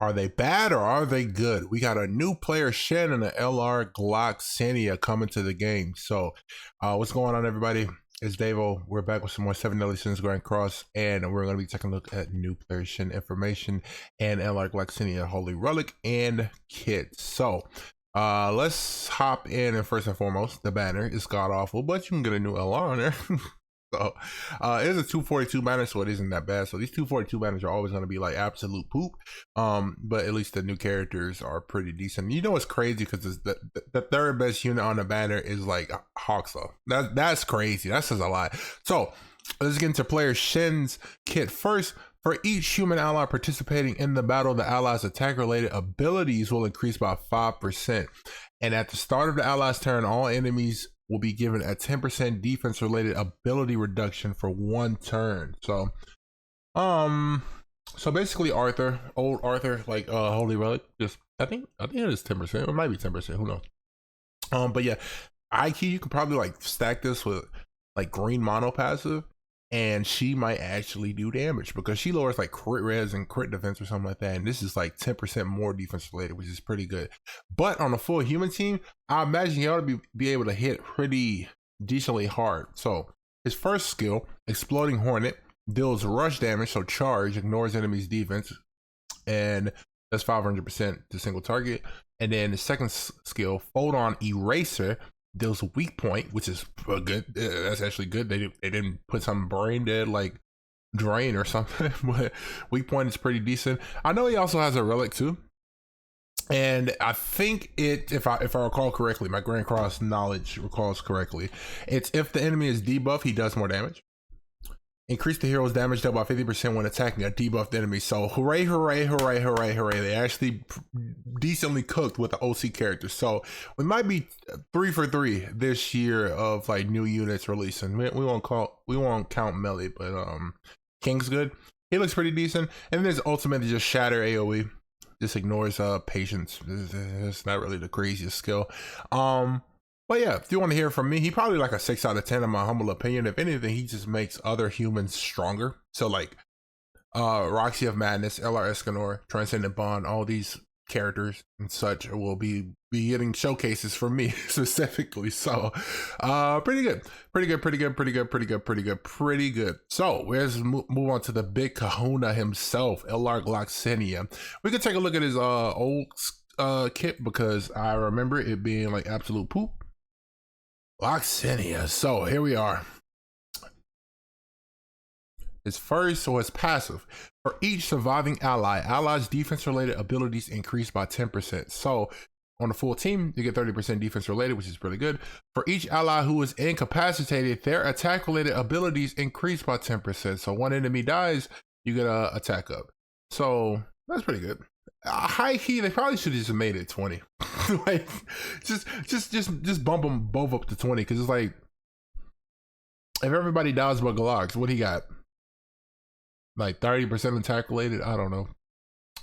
Are they bad or are they good? We got a new player, Shin, and an LR Gloxinia coming to the game. So, what's going on, everybody? It's Davo. We're back with some more 7 Deadly Sins Grand Cross, and we're going to be taking a look at new player Shin information and LR Gloxinia Holy Relic and kits. So, let's hop in, and first and foremost, the banner is god awful, but you can get a new LR on there. So it is a 242 banner, so it isn't that bad. So these 242 banners are always going to be like absolute poop. But at least the new characters are pretty decent. You know what's crazy, because the third best unit on the banner is like Hawksaw. That's crazy. That says a lot. So let's get into player Shin's kit first. For each human ally participating in the battle, the ally's attack related abilities will increase by 5%. And at the start of the ally's turn, all enemies will be given a 10% defense related ability reduction for 1 turn. So basically old Arthur, like Holy Relic, just I think it is 10%, or it might be 10%, who knows. But yeah, IQ, you can probably like stack this with like green mono passive, and she might actually do damage because she lowers like crit res and crit defense or something like that. And this is like 10% more defense related, which is pretty good. But on a full human team, I imagine he ought to be able to hit pretty decently hard. So his first skill, Exploding Hornet, deals rush damage, so charge, ignores enemies' defense, and that's 500% to single target. And then the second skill, Fold On Eraser, deals weak point, which is good. That's actually good. They didn't put some brain dead like drain or something, but weak point is pretty decent. I know he also has a relic too, and I think if I recall correctly, my Grand Cross knowledge recalls correctly, it's if the enemy is debuffed, he does more damage. Increase the hero's damage dealt by 50% when attacking a debuffed enemy. So hooray, hooray, hooray, hooray, hooray. They actually decently cooked with the OC character. So we might be 3 for 3 this year of like new units releasing. We won't count Melee, but King's good. He looks pretty decent. And there's ultimately just Shatter AoE. This ignores patience. It's not really the craziest skill. But yeah, if you want to hear from me, he probably like a 6 out of 10 in my humble opinion. If anything, he just makes other humans stronger. So like Roxy of Madness, LR Escanor, Transcendent Bond, all these characters and such will be getting showcases from me specifically. So pretty good. So let's move on to the big kahuna himself, LR Gloxinia. We could take a look at his old kit, because I remember it being like absolute poop. Gloxinia. So here we are. His first, or his passive. For each surviving ally, allies' defense-related abilities increase by 10%. So on a full team, you get 30% defense-related, which is pretty good. For each ally who is incapacitated, their attack-related abilities increase by 10%. So one enemy dies, you get a attack up. So that's pretty good. High key, they probably should have just made it 20. Like just bump them both up to 20, because it's like if everybody dies but Glox, what he got? Like 30% attack related? I don't know.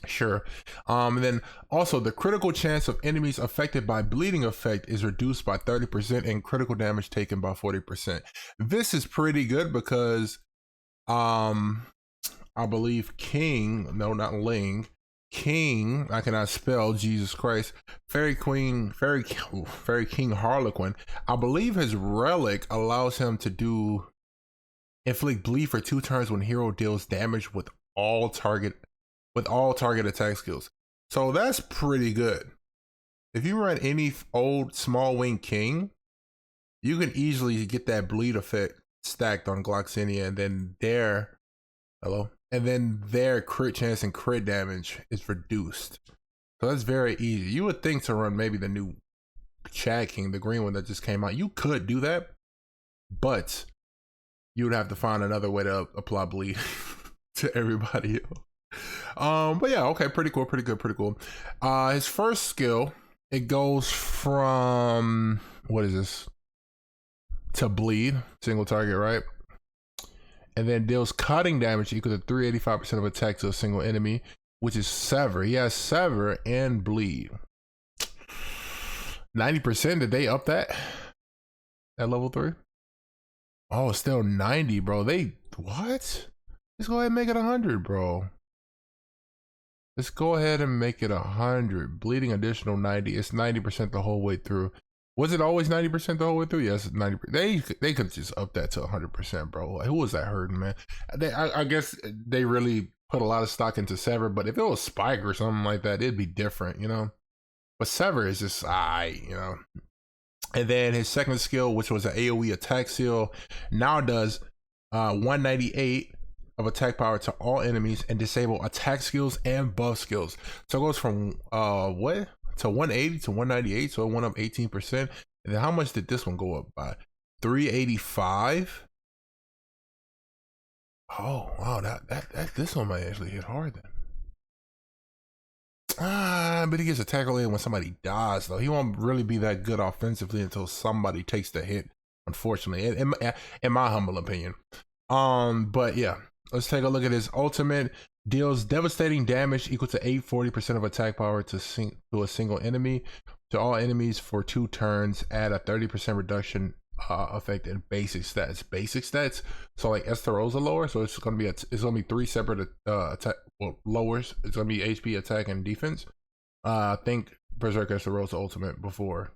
Sure. And then also the critical chance of enemies affected by bleeding effect is reduced by 30% and critical damage taken by 40%. This is pretty good because I believe King, no, not Ling, King, I cannot spell, Jesus Christ, Fairy King Harlequin, I believe his relic allows him to inflict bleed for 2 turns when hero deals damage with all target attack skills. So that's pretty good. If you run any old small wing King, you can easily get that bleed effect stacked on Gloxinia, and then their crit chance and crit damage is reduced. So that's very easy. You would think to run maybe the new Chad King, the green one that just came out. You could do that, but you would have to find another way to apply bleed to everybody else. But yeah, okay, pretty cool, pretty good. His first skill, it goes from, what is this? To bleed, single target, right? And then deals cutting damage equal to 385% of attack to a single enemy, which is sever. He has sever and bleed. 90%, did they up that at level 3? Oh, it's still 90, bro. What? Let's go ahead and make it 100, bro. Let's go ahead and make it 100. Bleeding additional 90. It's 90% the whole way through. Was it always 90% the whole way through? Yes, 90%. They could just up that to 100%, bro. Like, who was that hurting, man? I guess they really put a lot of stock into Sever, but if it was Spike or something like that, it'd be different, you know? But Sever is just, you know? And then his second skill, which was an AoE attack seal, now does 198 of attack power to all enemies and disable attack skills and buff skills. So it goes from what to 180 to 198, so it went up 18%. And then how much did this one go up by? 385. Oh wow, that this one might actually hit hard then. But he gets attack related when somebody dies though. He won't really be that good offensively until somebody takes the hit, unfortunately, in my humble opinion. But yeah, let's take a look at his ultimate. Deals devastating damage equal to 840% of attack power to a single enemy. To all enemies for 2 turns, add a 30% reduction effect in basic stats. Basic stats, so like Esterosa lower, so it's gonna be 3 separate attack lowers. It's gonna be HP, attack, and defense. I think Berserk Esterosa ultimate before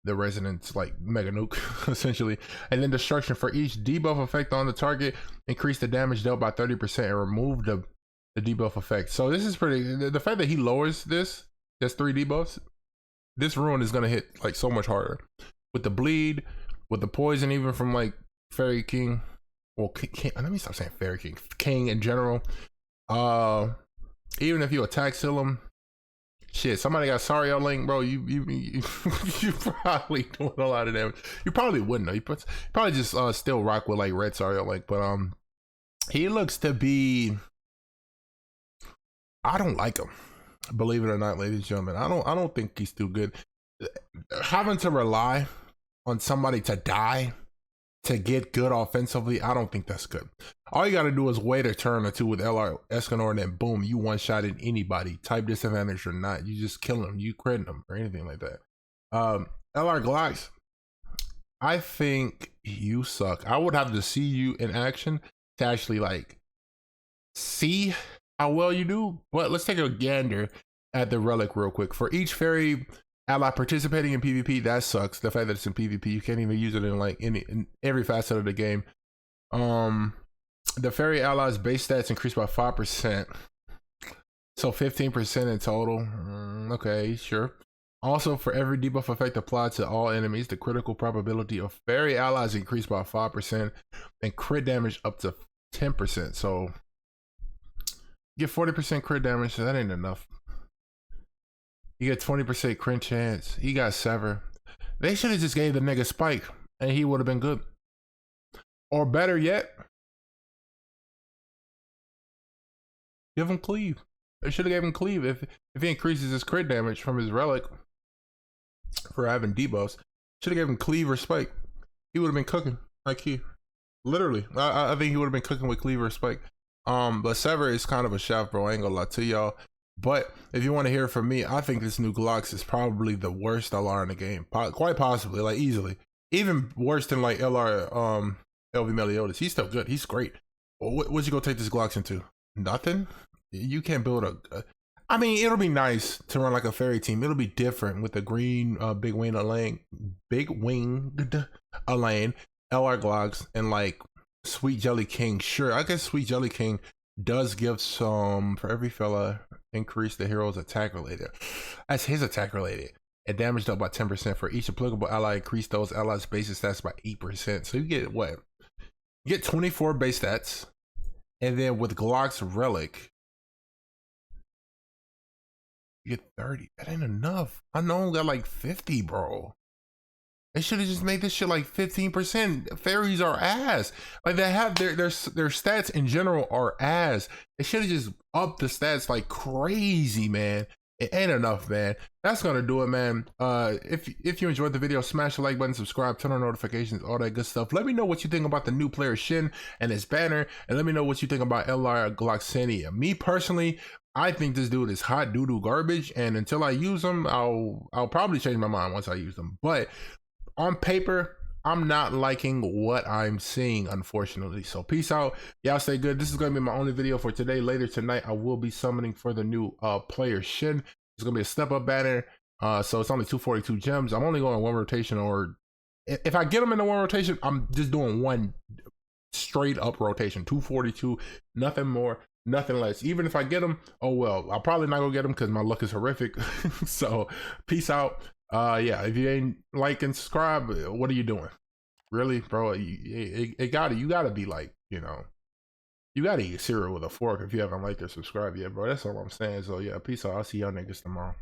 the resonance, like mega nuke essentially. And then destruction. For each debuff effect on the target, increase the damage dealt by 30% and remove the debuff effect. So this is pretty, the fact that he lowers this, that's 3 debuffs, this rune is gonna hit like so much harder with the bleed, with the poison, even from like Fairy King. Well, King, let me stop saying Fairy King, King in general. Even if you attack seal him, shit, somebody got Sario Link, bro. You probably doing a lot of damage. You probably wouldn't though. You probably just still rock with like red Sario Link, but he looks to be. I don't like him, believe it or not, ladies and gentlemen. I don't think he's too good. Having to rely on somebody to die to get good offensively, I don't think that's good. All you got to do is wait a turn or two with LR Escanor, and then boom, you one-shotted anybody, type disadvantage or not. You just kill them, you crit them, or anything like that. LR Glox, I think you suck. I would have to see you in action to actually like see how well you do. But let's take a gander at the relic real quick. For each fairy ally participating in PvP, that sucks. The fact that it's in PvP, you can't even use it in like in every facet of the game. The fairy allies base stats increase by 5%, so 15% in total. Okay, sure. Also, for every debuff effect applied to all enemies, the critical probability of fairy allies increased by 5% and crit damage up to 10%. So you get 40% crit damage, so that ain't enough. You get 20% crit chance. He got Sever. They should have just gave the nigga Spike and he would have been good. Or better yet, give him Cleave. They should have gave him Cleave. If he increases his crit damage from his relic for having debuffs, should have gave him Cleave or Spike. He would have been cooking like he. Literally, I think he would have been cooking with Cleave or Spike. But Sever is kind of a shaft, bro. I ain't gonna lie to y'all. But if you want to hear from me, I think this new Glox is probably the worst LR in the game. Quite possibly, like easily. Even worse than like LR LV Meliodas. He's still good. He's great. What'd you go take this Glox into? Nothing? You can't build a I mean, it'll be nice to run like a fairy team. It'll be different with the green big winged Elaine, LR Glox, and like Sweet Jelly King. Sure, I guess Sweet Jelly King does give some, for every fella, increase the hero's attack related. That's his attack related. And damage up by 10%. For each applicable ally, increase those allies' base stats by 8%. So you get what? You get 24 base stats. And then with Glock's relic, you get 30. That ain't enough. I know I got like 50, bro. They should have just made this shit like 15%. Fairies are ass. Like they have their stats in general are ass. They should have just upped the stats like crazy, man. It ain't enough, man. That's gonna do it, man. If you enjoyed the video, smash the like button, subscribe, turn on notifications, all that good stuff. Let me know what you think about the new player Shin and his banner, and let me know what you think about LR Gloxinia. Me personally, I think this dude is hot doo-doo garbage, and until I use him, I'll probably change my mind once I use them. But on paper, I'm not liking what I'm seeing, unfortunately. So peace out. Y'all stay good. This is going to be my only video for today. Later tonight, I will be summoning for the new player Shin. It's going to be a step up banner. So it's only 242 gems. I'm only going one rotation, or if I get them in the one rotation, I'm just doing one straight up rotation, 242, nothing more, nothing less. Even if I get them, oh well, I'll probably not go get them because my luck is horrific. So peace out. Yeah, if you ain't like and subscribe, what are you doing? Really, bro? You gotta be like, you gotta eat cereal with a fork if you haven't liked or subscribed yet, bro. That's all I'm saying. So yeah, peace out. I'll see y'all niggas tomorrow.